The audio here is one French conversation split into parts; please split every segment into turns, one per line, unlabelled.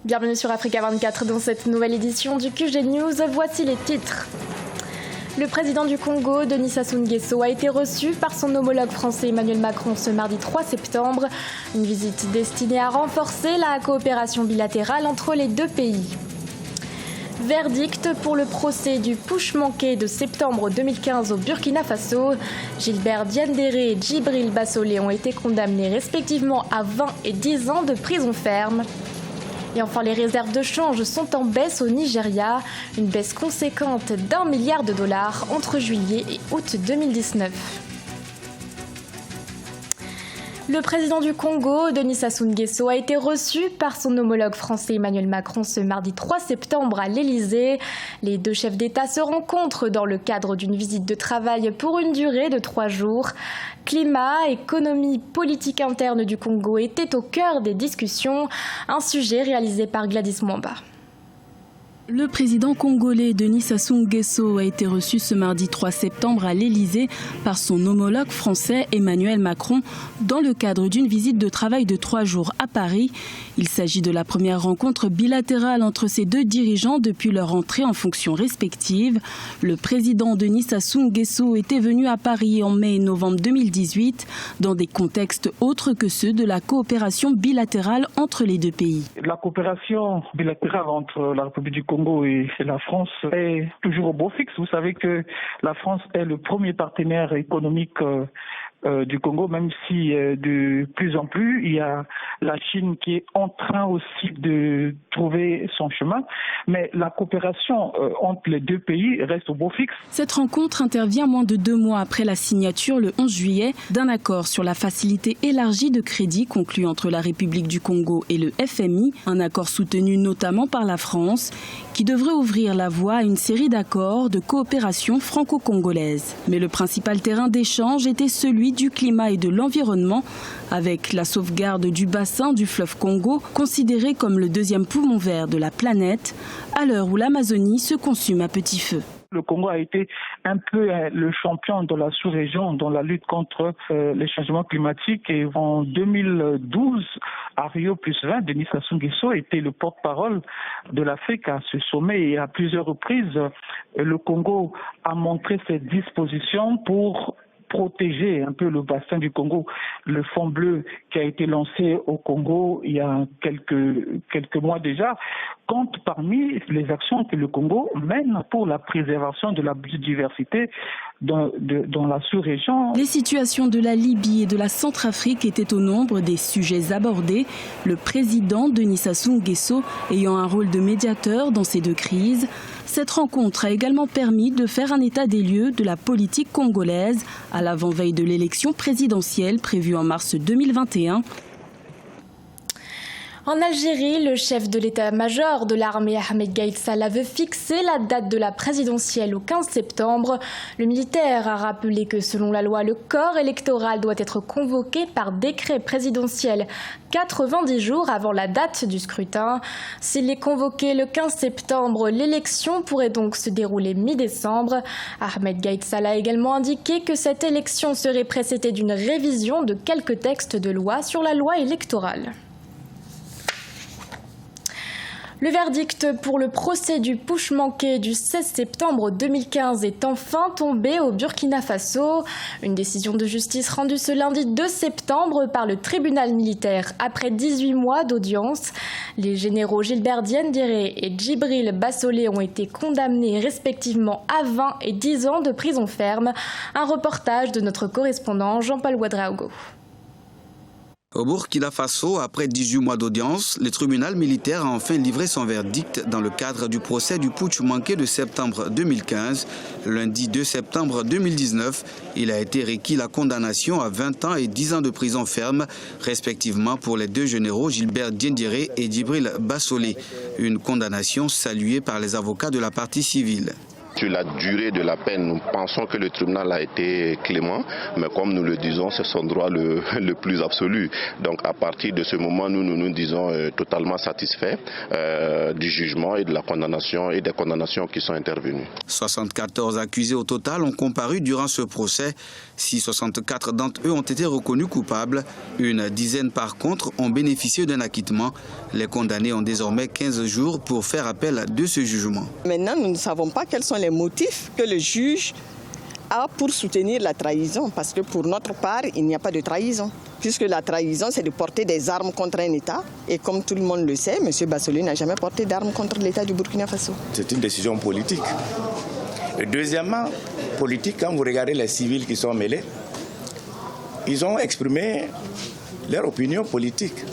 Bienvenue sur Africa 24 dans cette nouvelle édition du QG News. Voici les titres. Le président du Congo, Denis Sassou Nguesso, a été reçu par son homologue français Emmanuel Macron ce mardi 3 septembre. Une visite destinée à renforcer la coopération bilatérale entre les deux pays. Verdict pour le procès du putsch manqué de septembre 2015 au Burkina Faso. Gilbert Diendéré et Djibril Bassolé ont été condamnés respectivement à 20 et 10 ans de prison ferme. Et enfin, les réserves de change sont en baisse au Nigeria. Une baisse conséquente d'1 milliard de dollars entre juillet et août 2019. Le président du Congo, Denis Sassou Nguesso, a été reçu par son homologue français Emmanuel Macron ce mardi 3 septembre à l'Elysée. Les deux chefs d'État se rencontrent dans le cadre d'une visite de travail pour une durée de 3 jours. Climat, économie, politique interne du Congo étaient au cœur des discussions, un sujet réalisé par Gladys Mwamba.
Le président congolais Denis Sassou Nguesso a été reçu ce mardi 3 septembre à l'Elysée par son homologue français Emmanuel Macron dans le cadre d'une visite de travail de 3 jours à Paris. Il s'agit de la première rencontre bilatérale entre ces deux dirigeants depuis leur entrée en fonction respective. Le président Denis Sassou Nguesso était venu à Paris en mai et novembre 2018 dans des contextes autres que ceux de la coopération bilatérale entre les deux pays.
La coopération bilatérale entre la République du Congo et la France est toujours au beau fixe. Vous savez que la France est le premier partenaire économique du Congo, même si de plus en plus il y a la Chine qui est en train aussi de trouver son chemin, mais la coopération entre les deux pays reste au beau fixe.
Cette rencontre intervient moins de 2 mois après la signature le 11 juillet d'un accord sur la facilité élargie de crédit conclu entre la République du Congo et le FMI, un accord soutenu notamment par la France qui devrait ouvrir la voie à une série d'accords de coopération franco-congolaise. Mais le principal terrain d'échange était celui du climat et de l'environnement, avec la sauvegarde du bassin du fleuve Congo, considéré comme le 2e poumon vert de la planète, à l'heure où l'Amazonie se consume à petit feu.
Le Congo a été un peu le champion de la sous-région dans la lutte contre les changements climatiques. Et en 2012, à Rio+20, Denis Sassou Nguesso était le porte-parole de l'Afrique à ce sommet. Et à plusieurs reprises, le Congo a montré ses dispositions pour protéger un peu le bassin du Congo. Le Fonds bleu qui a été lancé au Congo il y a quelques mois déjà compte parmi les actions que le Congo mène pour la préservation de la biodiversité dans la sous-région.
Les situations de la Libye et de la Centrafrique étaient au nombre des sujets abordés, le président Denis Sassou Nguesso ayant un rôle de médiateur dans ces deux crises. Cette rencontre a également permis de faire un état des lieux de la politique congolaise à l'avant-veille de l'élection présidentielle prévue en mars 2021.
En Algérie, le chef de l'état-major de l'armée Ahmed Gaïd Salah veut fixer la date de la présidentielle au 15 septembre. Le militaire a rappelé que selon la loi, le corps électoral doit être convoqué par décret présidentiel 90 jours avant la date du scrutin. S'il est convoqué le 15 septembre, l'élection pourrait donc se dérouler mi-décembre. Ahmed Gaïd Salah a également indiqué que cette élection serait précédée d'une révision de quelques textes de loi sur la loi électorale. Le verdict pour le procès du putsch manqué du 16 septembre 2015 est enfin tombé au Burkina Faso. Une décision de justice rendue ce lundi 2 septembre par le tribunal militaire après 18 mois d'audience. Les généraux Gilbert Diendéré et Djibril Bassolé ont été condamnés respectivement à 20 et 10 ans de prison ferme. Un reportage de notre correspondant Jean-Paul Ouedraogo.
Au Burkina Faso, après 18 mois d'audience, le tribunal militaire a enfin livré son verdict dans le cadre du procès du putsch manqué de septembre 2015. Lundi 2 septembre 2019, il a été requis la condamnation à 20 ans et 10 ans de prison ferme, respectivement pour les deux généraux Gilbert Diendéré et Djibril Bassolé. Une condamnation saluée par les avocats de la partie civile.
Sur la durée de la peine, nous pensons que le tribunal a été clément, mais comme nous le disons, c'est son droit le plus absolu. Donc à partir de ce moment, nous disons totalement satisfaits du jugement et de la condamnation et des condamnations qui sont intervenues.
74 accusés au total ont comparu durant ce procès. Si 64 d'entre eux ont été reconnus coupables, une dizaine par contre ont bénéficié d'un acquittement. Les condamnés ont désormais 15 jours pour faire appel de ce jugement.
Maintenant, nous ne savons pas quels sont les motifs que le juge a pour soutenir la trahison, parce que pour notre part, il n'y a pas de trahison. Puisque la trahison, c'est de porter des armes contre un État. Et comme tout le monde le sait, M. Bassoli n'a jamais porté d'armes contre l'État du Burkina Faso.
C'est une décision politique. Et deuxièmement, politique, quand vous regardez les civils qui sont mêlés, ils ont exprimé leur opinion politique.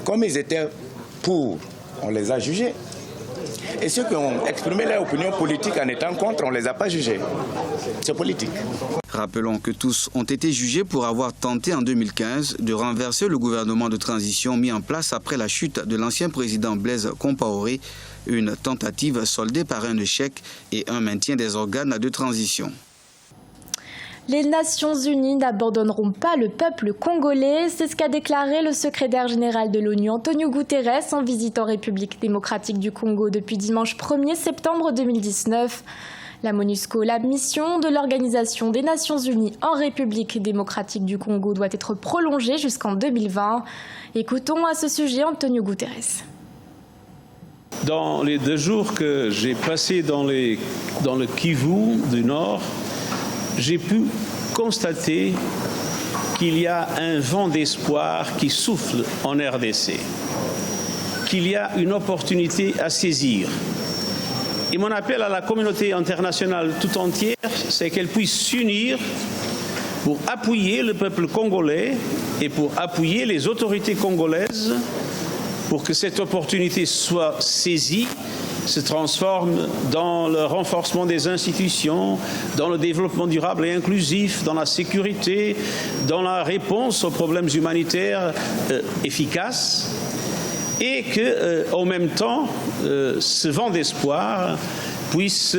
Comme ils étaient pour, on les a jugés. Et ceux qui ont exprimé leur opinion politique en étant contre, on ne les a pas jugés. C'est politique.
Rappelons que tous ont été jugés pour avoir tenté en 2015 de renverser le gouvernement de transition mis en place après la chute de l'ancien président Blaise Compaoré, une tentative soldée par un échec et un maintien des organes de transition.
Les Nations Unies n'abandonneront pas le peuple congolais, c'est ce qu'a déclaré le secrétaire général de l'ONU Antonio Guterres en visite en République démocratique du Congo depuis dimanche 1er septembre 2019. La MONUSCO, la mission de l'Organisation des Nations Unies en République démocratique du Congo, doit être prolongée jusqu'en 2020. Écoutons à ce sujet Antonio Guterres.
Dans les 2 jours que j'ai passés dans le Kivu du Nord, j'ai pu constater qu'il y a un vent d'espoir qui souffle en RDC, qu'il y a une opportunité à saisir. Et mon appel à la communauté internationale tout entière, c'est qu'elle puisse s'unir pour appuyer le peuple congolais et pour appuyer les autorités congolaises pour que cette opportunité soit saisie, se transforme dans le renforcement des institutions, dans le développement durable et inclusif, dans la sécurité, dans la réponse aux problèmes humanitaires efficaces, et que, en même temps, ce vent d'espoir puisse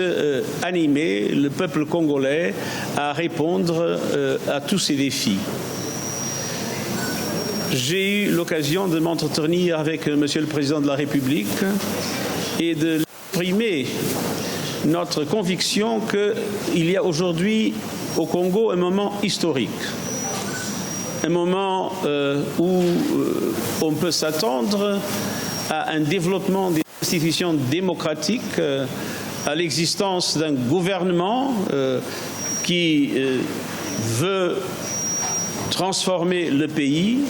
animer le peuple congolais à répondre à tous ces défis. J'ai eu l'occasion de m'entretenir avec Monsieur le Président de la République et d'exprimer notre conviction qu'il y a aujourd'hui au Congo un moment historique. Un moment où on peut s'attendre à un développement des institutions démocratiques, à l'existence d'un gouvernement qui veut transformer le pays,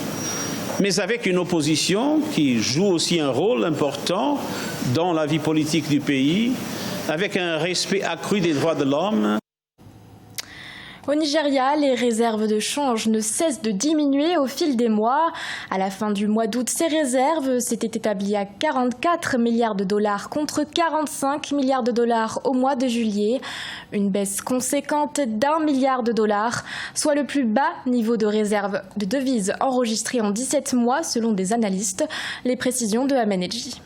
mais avec une opposition qui joue aussi un rôle important dans la vie politique du pays, avec un respect accru des droits de l'homme.
Au Nigeria, les réserves de change ne cessent de diminuer au fil des mois. À la fin du mois d'août, ces réserves s'étaient établies à 44 milliards de dollars contre 45 milliards de dollars au mois de juillet. Une baisse conséquente d'1 milliard de dollars, soit le plus bas niveau de réserve de devises enregistré en 17 mois selon des analystes. Les précisions de Ameneji.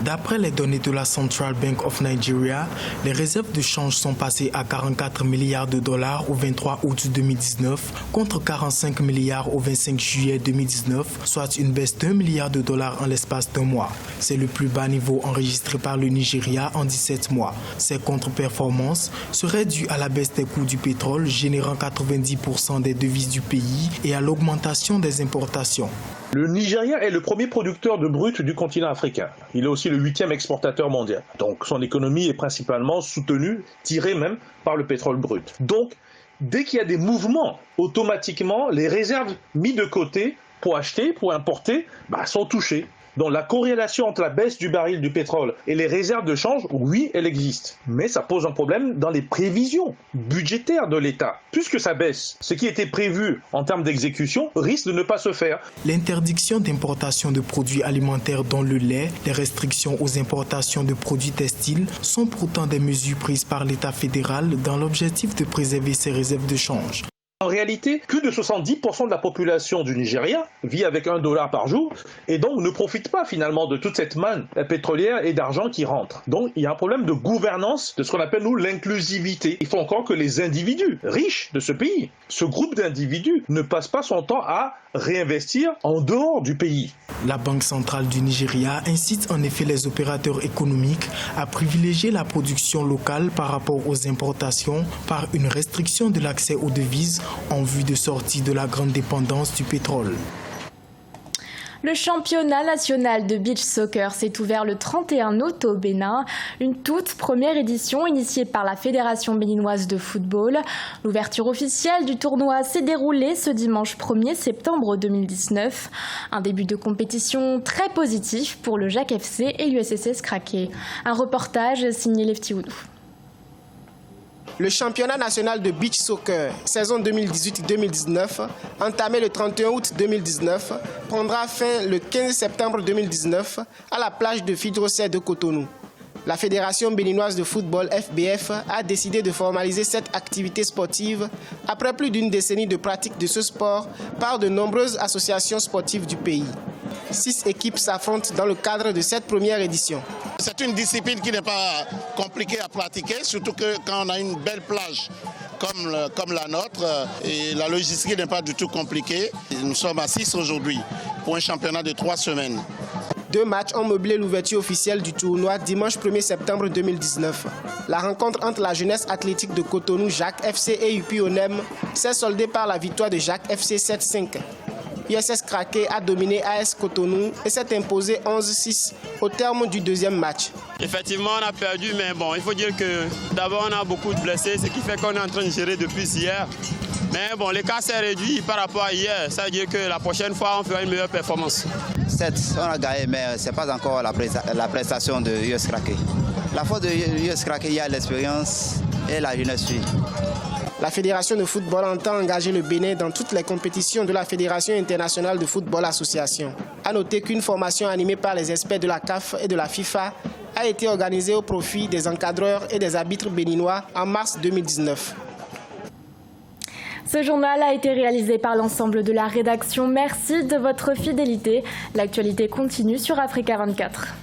D'après les données de la Central Bank of Nigeria, les réserves de change sont passées à 44 milliards de dollars au 23 août 2019 contre 45 milliards au 25 juillet 2019, soit une baisse d'1 milliard de dollars en l'espace d'un mois. C'est le plus bas niveau enregistré par le Nigeria en 17 mois. Ces contre-performances seraient dues à la baisse des coûts du pétrole, générant 90% des devises du pays, et à l'augmentation des importations.
Le Nigeria est le premier producteur de brut du continent africain. Il est aussi le 8e exportateur mondial. Donc son économie est principalement soutenue, tirée même par le pétrole brut. Donc dès qu'il y a des mouvements, automatiquement les réserves mises de côté pour acheter, pour importer, sont touchées. Donc la corrélation entre la baisse du baril du pétrole et les réserves de change, oui, elle existe. Mais ça pose un problème dans les prévisions budgétaires de l'État. Puisque ça baisse, ce qui était prévu en termes d'exécution risque de ne pas se faire.
L'interdiction d'importation de produits alimentaires dont le lait, les restrictions aux importations de produits textiles sont pourtant des mesures prises par l'État fédéral dans l'objectif de préserver ses réserves de change.
réalité, plus de 70% de la population du Nigeria vit avec $1 par jour et donc ne profite pas finalement de toute cette manne pétrolière et d'argent qui rentre. Donc il y a un problème de gouvernance de ce qu'on appelle nous l'inclusivité. Il faut encore que les individus riches de ce pays, ce groupe d'individus, ne passe pas son temps à réinvestir en dehors du pays.
La Banque centrale du Nigeria incite en effet les opérateurs économiques à privilégier la production locale par rapport aux importations par une restriction de l'accès aux devises en vue de sortie de la grande dépendance du pétrole.
Le championnat national de beach soccer s'est ouvert le 31 août au Bénin, une toute première édition initiée par la Fédération béninoise de football. L'ouverture officielle du tournoi s'est déroulée ce dimanche 1er septembre 2019. Un début de compétition très positif pour le Jacques FC et l'USSS Kraké. Un reportage signé Lefty Oudou.
Le championnat national de beach soccer, saison 2018-2019, entamé le 31 août 2019, prendra fin le 15 septembre 2019 à la plage de Fidrosset de Cotonou. La Fédération béninoise de football, FBF, a décidé de formaliser cette activité sportive après plus d'une décennie de pratique de ce sport par de nombreuses associations sportives du pays. 6 équipes s'affrontent dans le cadre de cette première édition.
C'est une discipline qui n'est pas compliquée à pratiquer, surtout que quand on a une belle plage comme la nôtre, et la logistique n'est pas du tout compliquée. Nous sommes à 6 aujourd'hui pour un championnat de 3 semaines.
2 matchs ont meublé l'ouverture officielle du tournoi dimanche 1er septembre 2019. La rencontre entre la jeunesse athlétique de Cotonou, Jacques FC et UPI Onem s'est soldée par la victoire de Jacques FC 7-5. USS Kraké a dominé AS Cotonou et s'est imposé 11-6 au terme du deuxième match.
Effectivement, on a perdu, mais bon, il faut dire que d'abord on a beaucoup de blessés, ce qui fait qu'on est en train de gérer depuis hier. Mais bon, l'écart s'est réduit par rapport à hier. Ça veut dire que la prochaine fois, on fera une meilleure performance.
7, on a gagné, mais ce n'est pas encore la prestation de US Kraké. La force de US Kraké, il y a l'expérience et la jeunesse suit.
La Fédération de football entend engager le Bénin dans toutes les compétitions de la Fédération internationale de football association. A noter qu'une formation animée par les experts de la CAF et de la FIFA a été organisée au profit des encadreurs et des arbitres béninois en mars 2019.
Ce journal a été réalisé par l'ensemble de la rédaction. Merci de votre fidélité. L'actualité continue sur Africa 24.